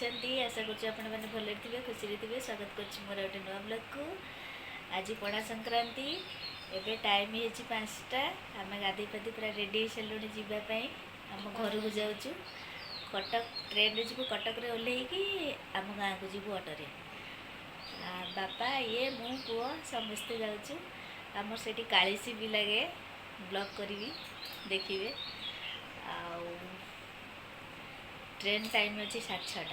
आशा कर भले थे खुशी थे स्वागत कर मोर गोटे नुआ ब्लग को। आज पणा संक्रांति एवं टाइम है 5टा आम गाधे पाधे पूरा रेडी हो सारे जावाई आम घर को जाऊँ कटक ट्रेन रे जीवु कटक रे ओल्लैकी आम गाँ को जीवु ऑटोरे बापा ये मु पुओ समस्ते जाऊँ आमर से कालीसी भी लगे ब्लॉग करी देखिए ट्रेन टाइम अच्छी 6:30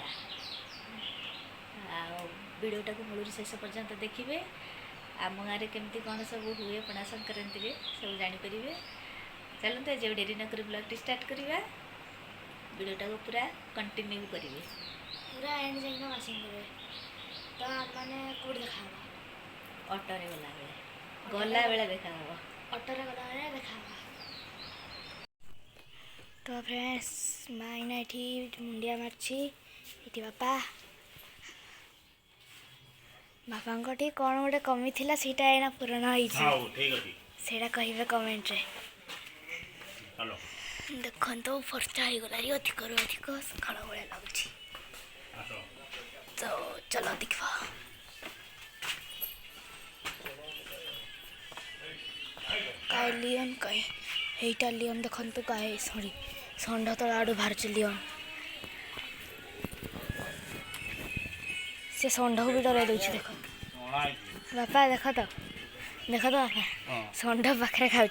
वीडियोटा को मूल शेष पर्यंत देखिए आम गाँव में केमती कौन सब हुए पणा संक्रांति में सब जानीपर चलते जो डेरी नक ब्लॉग स्टार्ट करवा वीडियोटा को पूरा कंटिन्यू करेंगे पूरा एंड जाइना वाशिंग करे तो माने कोड देखा ऑटो रे गला बेला देखा ऑटो रे गला बेला देखा। तो फ्रेंड्स माइना ये मुंडिया मार्ची ये बापा बापा टी कौन गोटे कमी थी सीटा पूरण होटा कहे कमेंट रे देखो तो फर्चा हो गला अधिक रू अधिक सकाल भाया लगुच तो चलो देखा काय लियन काय एटा लियन देखो तो काय सॉरी षंढ तल आड़ बाहर लियन से षंढ को भी डर दूसरी देख बापा देख तो बापा षंढ पाखे खाऊँ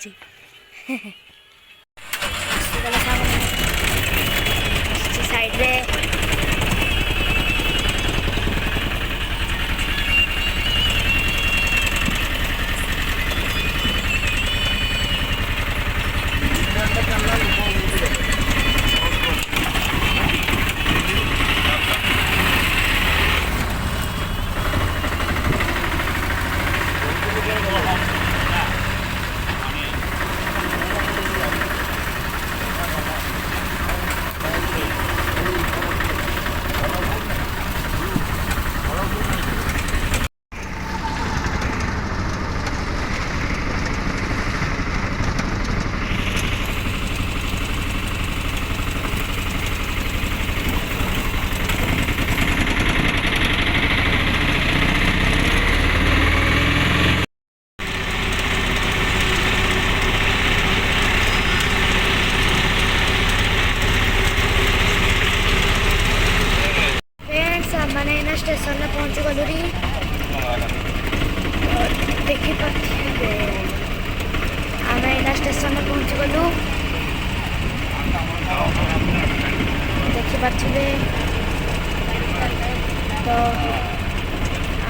साइड रे स्टेशन में पहुंच गलु देखी पारे आम एना स्टेशन में पहुंच गलु देखी पारे तो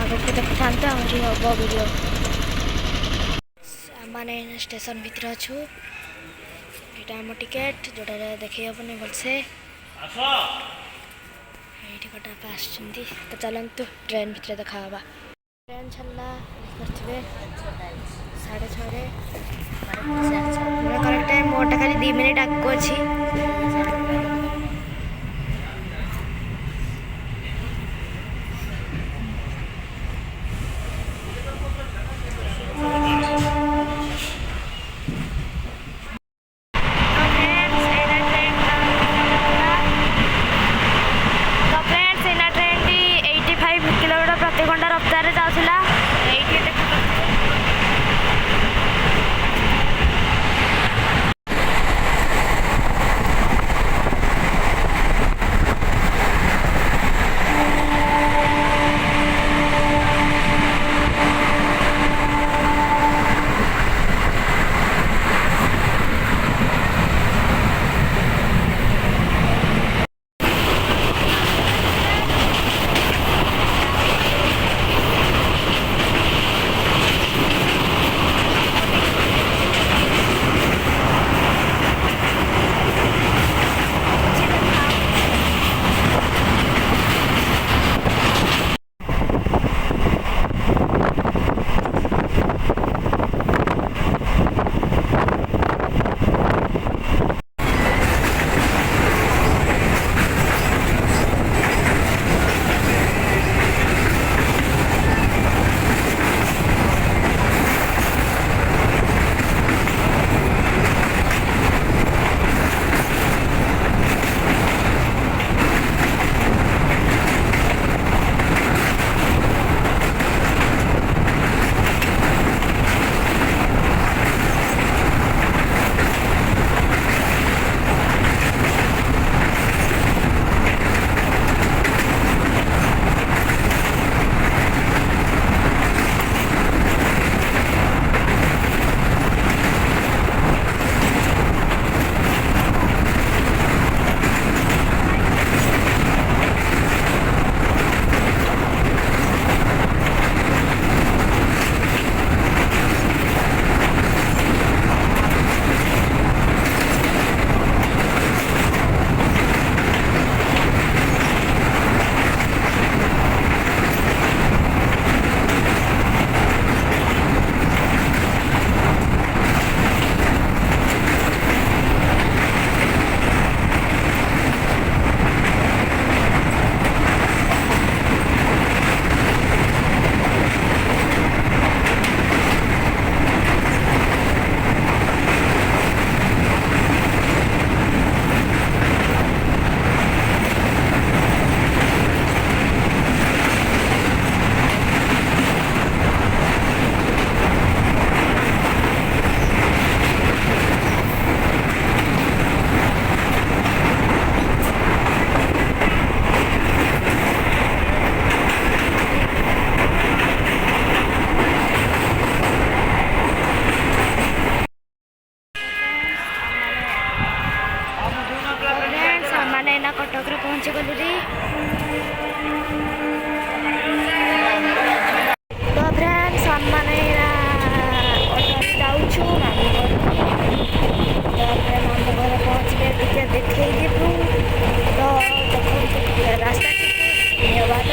आग को देखु था हम वीडियो आम स्टेशन भितर अच्छु यहाँ आम टिकेट जोटा देखे हेनी भलसे ये गोटा आसुँच तो चलतु ट्रेन भितर देखा ट्रेन छाड़ा देखिए 6:30 करेक्ट टाइम मोटा खाली 2 मिनिट आगे अच्छी कटक पहुँची गलु रे तो फ्रेंड्स सम्मान जाऊँ मामू घर मामू घर पहुँचले टे देखी देबू तो देखो रास्ता धन्यवाद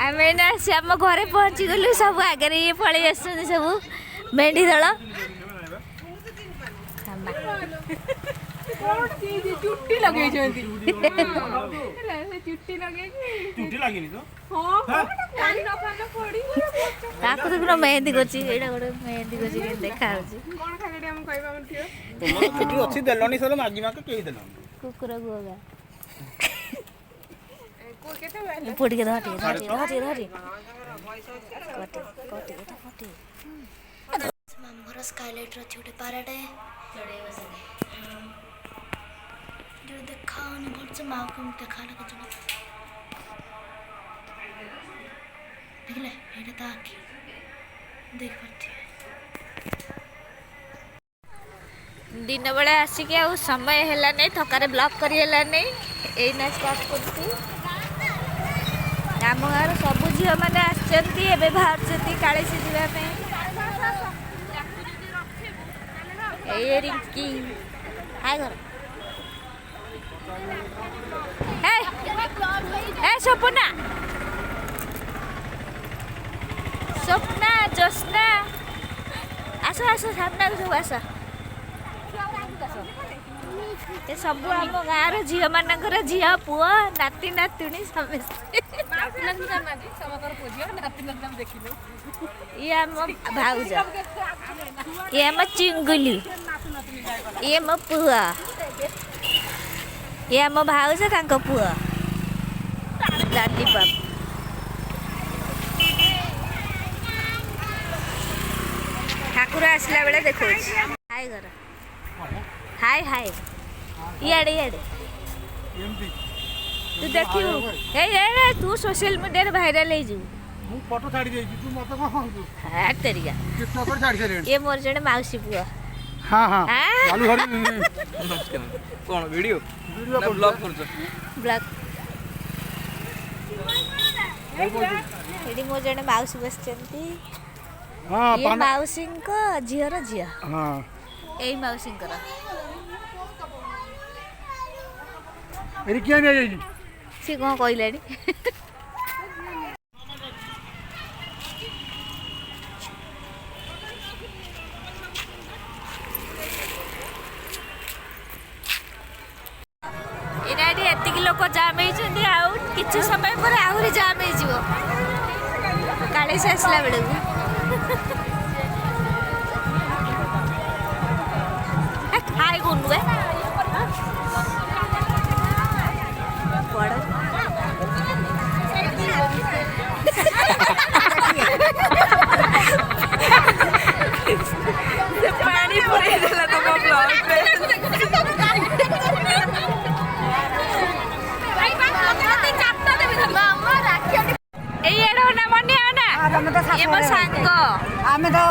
आम से आम घरे पहुँची गलु सब आगे ये पलि आस सब मेढी दल चुट्टी लगे देखो मेहंदी करछि एडा गोटे मेहंदी करछि देखा कुकुर गुगा पुड़ी के धटी धटी धटी धटी कटे कटे एटा कटे मामू घर स्काईलाइट रही गोटे पाराटे जो देखा भल माँ को देखा देखले ये आखि देख पार्थ दिन बेला आसिक आ समय है नहीं थकारे ब्लॉक करी है नहीं एना स्टार्ट करती आम गाँव सबू झील मैंने आसते बाहर काले से जावाई रिंकी हाय घर सपना स्वप्ना जोस्ना आस आस सामना सब आस सब आम गाँव झील मानकर झील पुआ नाती नातुणी समस्ते ये आम भाउज ये आम चिंगुली ये मो पुआ ये आम भाउज तांको पुआ दादी बाप ठाकुर आसला बेले देखो हाय घर हाय हाय इे इे तू देखियो ए तू सोशल मीडिया रे वायरल हो जू मु फोटो छाडी देई तू मते कोन तू हां तेरिया कितना पर छाडी छरे ये मोर जने मौसी पुआ हां हां चालू हरी नमस्कार कोन वीडियो वीडियो ब्लॉग करछ ब्लॉग एडी मोर जने मौसी बसचंती हां ये मौसी को झियर झिया हां एई मौसी करा एरी किया नै जाई सी कौन कहलानी एतिक लोक जाम होती समय पर आहरी जाम हो काली से आसला बेलू खाई गुनु बड़ पानी पूरे देला तो ब्लॉग पे ये मो सांग आमे तो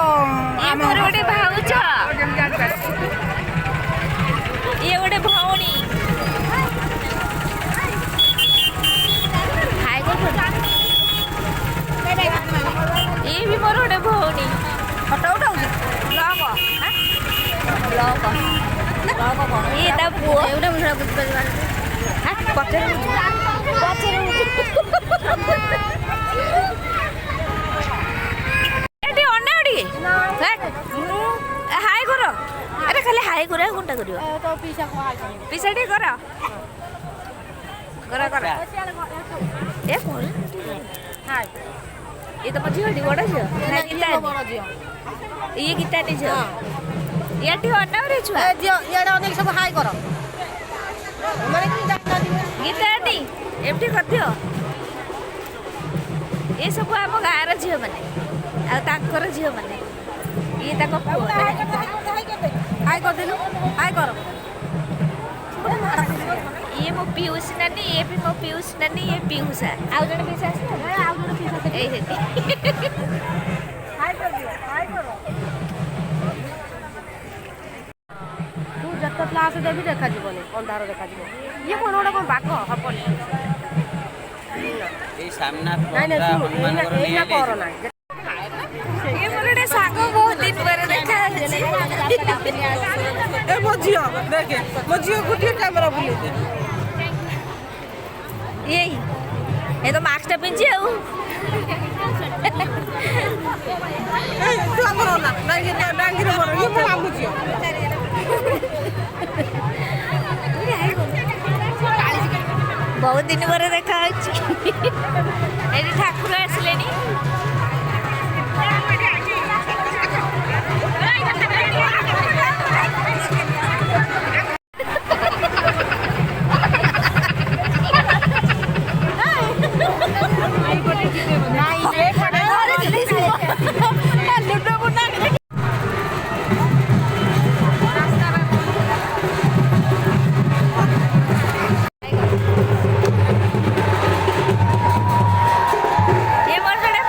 ये मोर गोटे भाउज ये गोटे भौणी हाय गो ये भी मोर गोटे भौणी फोटो उठाऊ ब्लॉग ब्लॉग ब्लॉग कौन ये ता पुओ एउडा मुझे बुझ हां पछरे हाय करो अरे खाली हाय करो गुंडा करियो तो पीसा टे करो करो करो ए कौन हाय ये तो मझी हडी बड़ा छ ना गीता बड़ा छ ये गीता नी छ ये टी अना रे छुआ ये अनेक सब हाय करो माने गीता नी एमटी कर दियो ये सब आम गाँव झील मैंने ଆଉ ତାଙ୍କର ଝିଅମାନେ ଇଏ ତାଙ୍କ ପୁଅ ଆଇ କରିଦେଲୁ ଆଇ କର ଇଏ ମୋ ପିଉସୀ ନାନୀ ଇଏ ବି ମୋ ପିଉସୀ ନାନୀ ଇଏ ପିଉସା ଆଉ ଜଣେ ପିଉସା ଆସିଲା ଆଉ ଜଣେ ପିସ୍ ଏଇ ସେଠି ଆଇ କରିଦିଅ ଆଇ କର ତୁ ଯେତେ କ୍ଲାସ୍ ଦେବି ଦେଖାଯିବନି ଅନ୍ଧାର ଦେଖାଯିବ ଇଏ କ'ଣ ଗୋଟେ କ'ଣ ବାଘ ହବନି এই সামনা ନାଇଁ ନାଇଁ ଶୁଣୁ ଏଇନା କର ନା ଇଏ ମୋର ଗୋଟେ ସାଙ୍ଗ ବହୁତ ଦିନ ପରେ ଦେଖା ହେଉଛି ଏ ମୋ ଝିଅ ଦେଖେ ମୋ ଝିଅକୁ ଟିକେ କ୍ୟାମେରା ବୁଲେଇ ଦେ ଏଇ ଏ ତ ମାସ୍କଟା ପିନ୍ଧି ଆଉ ତୁ ଆମର ନା ଡାଙ୍ଗିର ମର ଇଏ ମୋ ଆମ ଝିଅ ବହୁତ ଦିନ ପରେ ଦେଖା ହେଉଛି ଏଠି ଠାକୁର ଆସିଲେଣି ଇଏ ମୋର ଜଣେ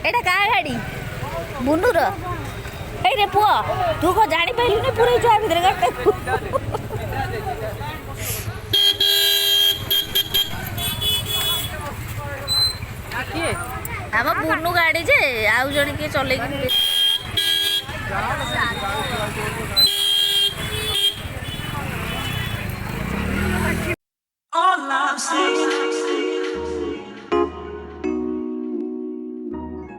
ଏଇଟା କାହା ଗାଡ଼ି ବୁନୁର ଏଇରେ ପୁଅ ତୁ କଣ ଜାଣିପାରିଲୁନି ପୁରା ଛୁଆ ଭିତରେ ଗାଡ଼ିଟାକୁ ଆମ ବୁନୁ ଗାଡ଼ି ଯେ ଆଉ ଜଣେ କିଏ ଚଲେଇକି